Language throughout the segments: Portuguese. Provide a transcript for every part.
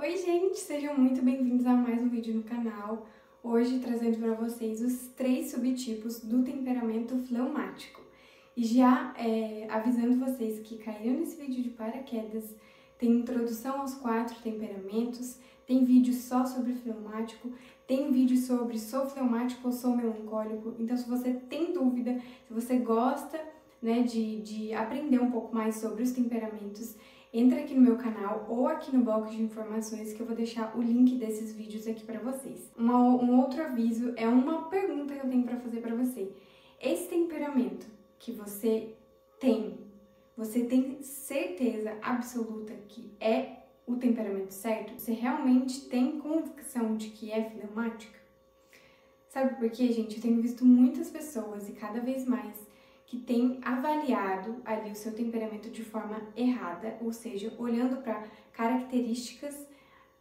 Oi gente, sejam muito bem-vindos a mais um vídeo no canal. Hoje trazendo para vocês os 3 subtipos do temperamento fleumático. E já avisando vocês que caíram nesse vídeo de paraquedas, tem introdução aos 4 temperamentos, tem vídeo só sobre fleumático, tem vídeo sobre sou fleumático ou sou melancólico. Então se você tem dúvida, se você gosta de aprender um pouco mais sobre os temperamentos, entra aqui no meu canal ou aqui no box de informações que eu vou deixar o link desses vídeos aqui para vocês. Um outro aviso é uma pergunta que eu tenho para fazer para você. Esse temperamento que você tem certeza absoluta que é o temperamento certo? Você realmente tem convicção de que é fleumática? Sabe por quê, gente? Eu tenho visto muitas pessoas e cada vez mais que tem avaliado ali o seu temperamento de forma errada, ou seja, olhando para características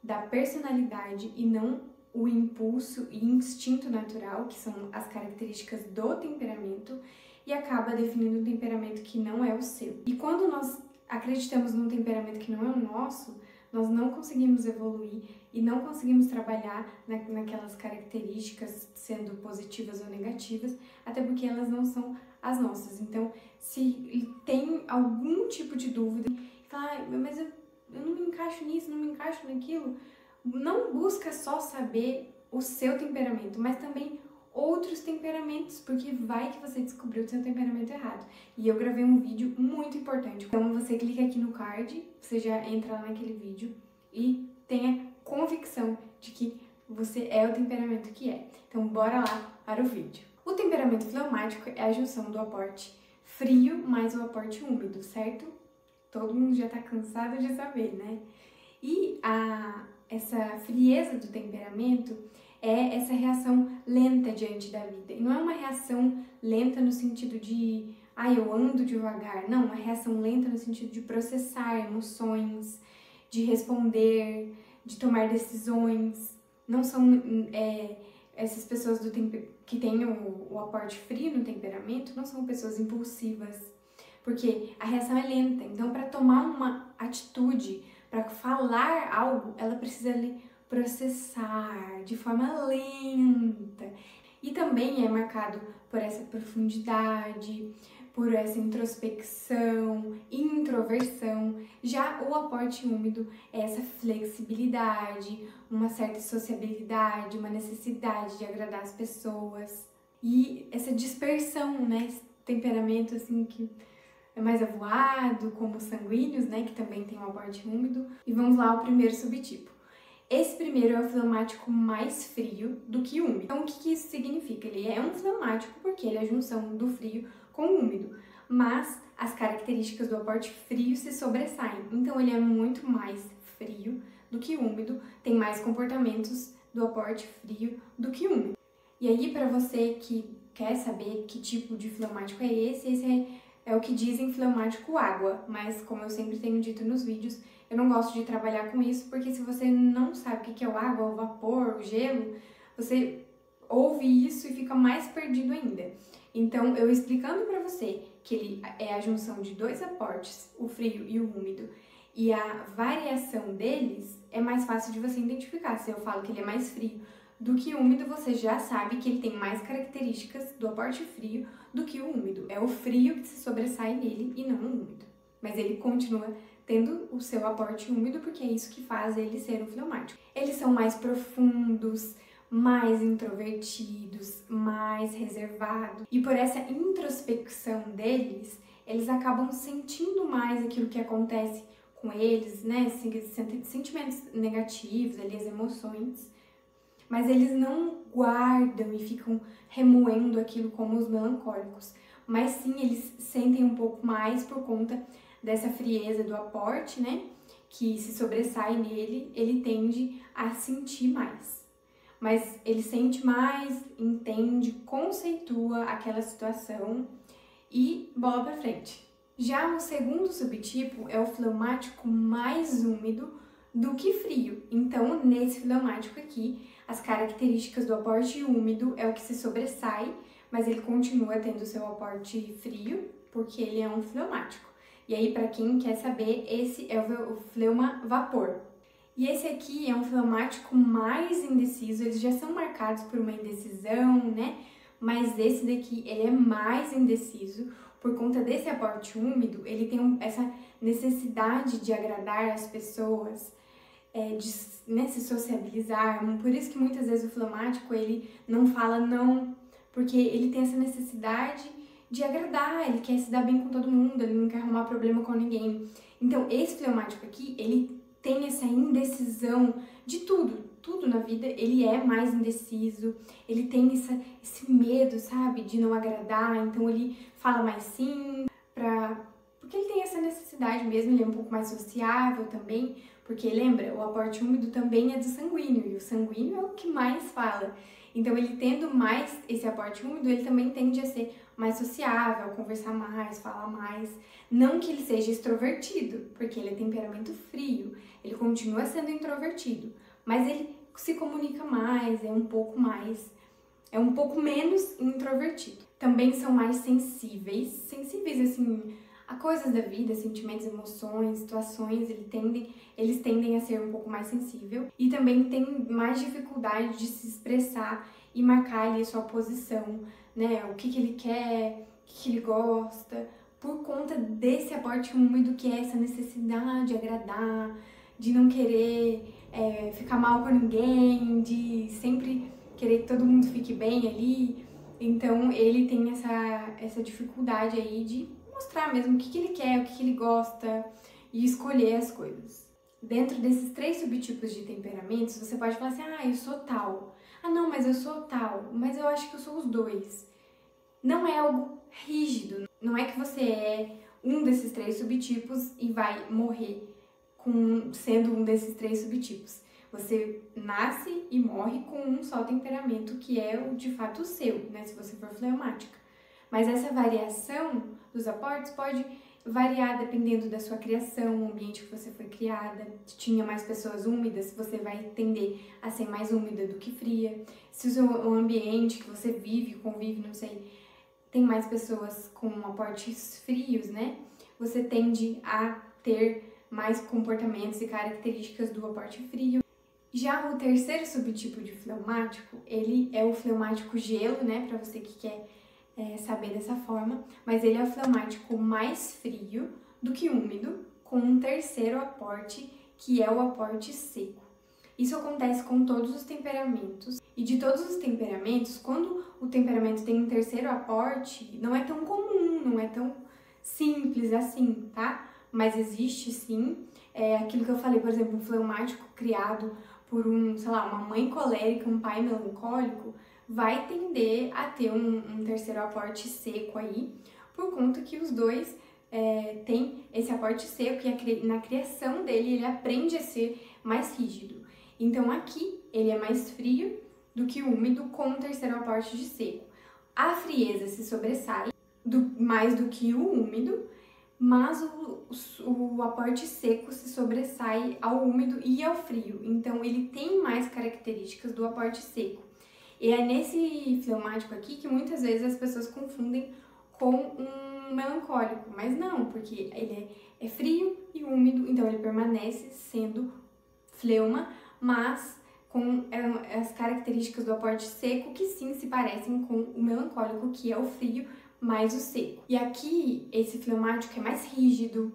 da personalidade e não o impulso e instinto natural, que são as características do temperamento, e acaba definindo um temperamento que não é o seu. E quando nós acreditamos num temperamento que não é o nosso, nós não conseguimos evoluir e não conseguimos trabalhar naquelas características, sendo positivas ou negativas, até porque elas não são as nossas. Então, se tem algum tipo de dúvida, fala, mas eu não me encaixo nisso, não me encaixo naquilo, não busca só saber o seu temperamento, mas também outros temperamentos, porque vai que você descobriu o seu temperamento errado. E eu gravei um vídeo muito importante. Então você clica aqui no card, você já entra lá naquele vídeo e tenha convicção de que você é o temperamento que é. Então bora lá para o vídeo. O temperamento fleumático é a junção do aporte frio mais o aporte úmido, certo? Todo mundo já tá cansado de saber, né? E essa frieza do temperamento é essa reação lenta diante da vida. E não é uma reação lenta no sentido de, eu ando devagar. Não, uma reação lenta no sentido de processar emoções, de responder, de tomar decisões. Não são essas pessoas que têm o aporte frio no temperamento, não são pessoas impulsivas, porque a reação é lenta. Então, para tomar uma atitude, para falar algo, ela precisa processar de forma lenta. E também é marcado por essa profundidade, por essa introspecção, introversão. Já o aporte úmido é essa flexibilidade, uma certa sociabilidade, uma necessidade de agradar as pessoas. E essa dispersão, né? Esse temperamento assim que é mais avoado, como os sanguíneos, né? Que também tem um aporte úmido. E vamos lá ao primeiro subtipo. Esse primeiro é o fleumático mais frio do que úmido. Então, o que isso significa? Ele é um fleumático porque ele é a junção do frio com o úmido, mas as características do aporte frio se sobressaem. Então, ele é muito mais frio do que úmido, tem mais comportamentos do aporte frio do que úmido. E aí, para você que quer saber que tipo de fleumático é esse é o que dizem fleumático água, mas como eu sempre tenho dito nos vídeos, eu não gosto de trabalhar com isso, porque se você não sabe o que é o água, o vapor, o gelo, você ouve isso e fica mais perdido ainda. Então, eu explicando para você que ele é a junção de 2 aportes, o frio e o úmido, e a variação deles é mais fácil de você identificar. Se eu falo que ele é mais frio do que úmido, você já sabe que ele tem mais características do aporte frio do que o úmido. É o frio que se sobressai nele e não o úmido. Mas ele continua tendo o seu aporte úmido porque é isso que faz ele ser um fleumático. Eles são mais profundos, mais introvertidos, mais reservados. E por essa introspecção deles, eles acabam sentindo mais aquilo que acontece com eles, né? Sentimentos negativos, ali, as emoções. Mas eles não guardam e ficam remoendo aquilo como os melancólicos. Mas sim, eles sentem um pouco mais por conta dessa frieza do aporte, né? Que se sobressai nele, ele tende a sentir mais. Mas ele sente mais, entende, conceitua aquela situação e bola pra frente. Já o segundo subtipo é o fleumático mais úmido do que frio. Então, nesse fleumático aqui, as características do aporte úmido é o que se sobressai, mas ele continua tendo seu aporte frio, porque ele é um fleumático. E aí, para quem quer saber, esse é o fleuma vapor. E esse aqui é um fleumático mais indeciso, eles já são marcados por uma indecisão, né? Mas esse daqui, ele é mais indeciso. Por conta desse aporte úmido, ele tem essa necessidade de agradar as pessoas, de, né, se sociabilizar. Por isso que muitas vezes o fleumático, ele não fala não, porque ele tem essa necessidade de agradar, ele quer se dar bem com todo mundo, ele não quer arrumar problema com ninguém. Então, esse fleumático aqui, ele tem essa indecisão de tudo na vida, ele é mais indeciso, ele tem esse medo, sabe, de não agradar, então ele fala mais sim, porque ele tem essa necessidade mesmo, ele é um pouco mais sociável também, porque lembra, o aporte úmido também é do sanguíneo, e o sanguíneo é o que mais fala. Então, ele tendo mais esse aporte úmido, ele também tende a ser mais sociável, conversar mais, falar mais. Não que ele seja extrovertido, porque ele é temperamento frio, ele continua sendo introvertido, mas ele se comunica mais, é um pouco menos introvertido. Também são mais sensíveis assim, a coisas da vida, sentimentos, emoções, situações, eles tendem a ser um pouco mais sensível e também tem mais dificuldade de se expressar e marcar ali a sua posição, né? O que ele quer, o que ele gosta, por conta desse aporte úmido que é essa necessidade de agradar, de não querer ficar mal com ninguém, de sempre querer que todo mundo fique bem ali. Então ele tem essa dificuldade aí de mostrar mesmo o que ele quer, o que ele gosta e escolher as coisas. Dentro desses 3 subtipos de temperamentos, você pode falar assim, eu sou tal. Não, mas eu sou tal, mas eu acho que eu sou os 2. Não é algo rígido, não é que você é um desses 3 subtipos e vai morrer sendo um desses 3 subtipos. Você nasce e morre com um só temperamento, que é o de fato o seu, né, se você for fleumática. Mas essa variação dos aportes pode variar dependendo da sua criação, o ambiente que você foi criada. Se tinha mais pessoas úmidas, você vai tender a ser mais úmida do que fria. Se o ambiente que você vive, convive, não sei, tem mais pessoas com aportes frios, né? Você tende a ter mais comportamentos e características do aporte frio. Já o terceiro subtipo de fleumático, ele é o fleumático gelo, né? Para você que quer saber dessa forma, mas ele é o fleumático mais frio do que úmido, com um terceiro aporte, que é o aporte seco. Isso acontece com todos os temperamentos, e de todos os temperamentos, quando o temperamento tem um terceiro aporte, não é tão comum, não é tão simples assim, tá? Mas existe sim, aquilo que eu falei, por exemplo, um fleumático criado por uma mãe colérica, um pai melancólico, vai tender a ter um terceiro aporte seco aí, por conta que os dois têm esse aporte seco e na criação dele ele aprende a ser mais rígido. Então aqui ele é mais frio do que úmido com um terceiro aporte de seco. A frieza se sobressai mais do que o úmido, mas o aporte seco se sobressai ao úmido e ao frio. Então ele tem mais características do aporte seco. E é nesse fleumático aqui que muitas vezes as pessoas confundem com um melancólico, mas não, porque ele é frio e úmido, então ele permanece sendo fleuma, mas com as características do aporte seco que sim se parecem com o melancólico, que é o frio mais o seco. E aqui esse fleumático é mais rígido,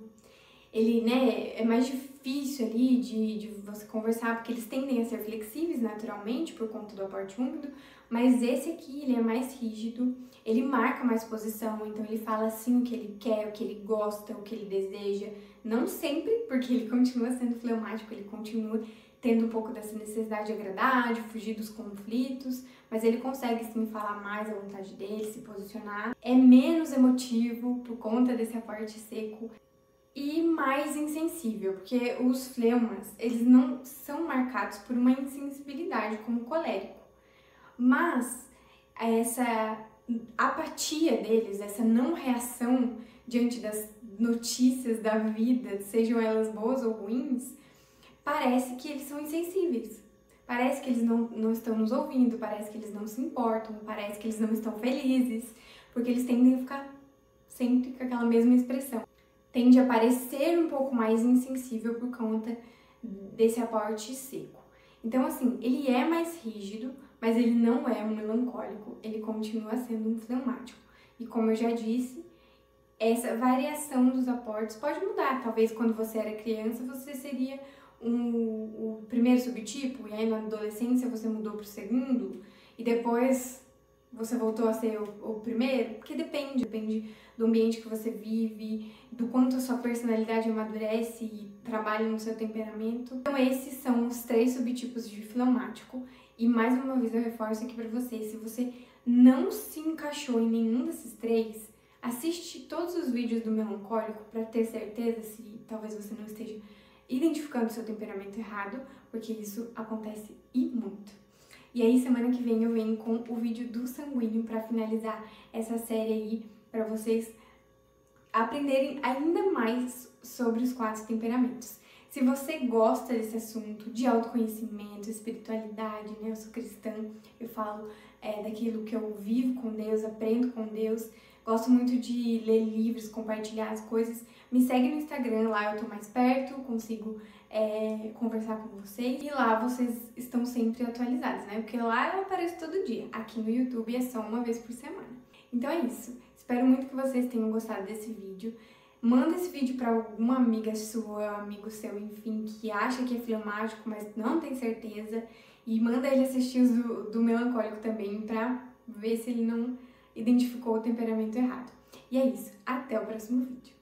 ele, né, é mais difícil ali de você conversar, porque eles tendem a ser flexíveis naturalmente por conta do aporte úmido, mas esse aqui, ele é mais rígido, ele marca mais posição, então ele fala assim o que ele quer, o que ele gosta, o que ele deseja, não sempre, porque ele continua sendo fleumático, ele continua tendo um pouco dessa necessidade de agradar, de fugir dos conflitos, mas ele consegue sim falar mais à vontade dele, se posicionar, é menos emotivo por conta desse aporte seco, e mais insensível, porque os fleumas, eles não são marcados por uma insensibilidade como o colérico, mas essa apatia deles, essa não reação diante das notícias da vida, sejam elas boas ou ruins, parece que eles são insensíveis, parece que eles não estão nos ouvindo, parece que eles não se importam, parece que eles não estão felizes, porque eles tendem a ficar sempre com aquela mesma expressão. Tende a parecer um pouco mais insensível por conta desse aporte seco. Então, assim, ele é mais rígido, mas ele não é um melancólico, ele continua sendo um fleumático. E como eu já disse, essa variação dos aportes pode mudar. Talvez quando você era criança você seria o primeiro subtipo, e aí na adolescência você mudou para o segundo, e depois você voltou a ser o primeiro, porque depende do ambiente que você vive, do quanto a sua personalidade amadurece e trabalha no seu temperamento. Então esses são os 3 subtipos de fleumático, e mais uma vez eu reforço aqui para você, se você não se encaixou em nenhum desses 3, assiste todos os vídeos do melancólico para ter certeza se talvez você não esteja identificando o seu temperamento errado, porque isso acontece e muito. E aí, semana que vem eu venho com o vídeo do sanguíneo para finalizar essa série aí, para vocês aprenderem ainda mais sobre os 4 temperamentos. Se você gosta desse assunto de autoconhecimento, espiritualidade, né? Eu sou cristã, eu falo daquilo que eu vivo com Deus, aprendo com Deus, gosto muito de ler livros, compartilhar as coisas. Me segue no Instagram, lá eu tô mais perto, consigo conversar com vocês. E lá vocês estão sempre atualizados, né? Porque lá eu apareço todo dia. Aqui no YouTube é só uma vez por semana. Então é isso. Espero muito que vocês tenham gostado desse vídeo. Manda esse vídeo para alguma amiga sua, amigo seu, enfim, que acha que é fleumático, mas não tem certeza. E manda ele assistir os do melancólico também, pra ver se ele não identificou o temperamento errado. E é isso. Até o próximo vídeo.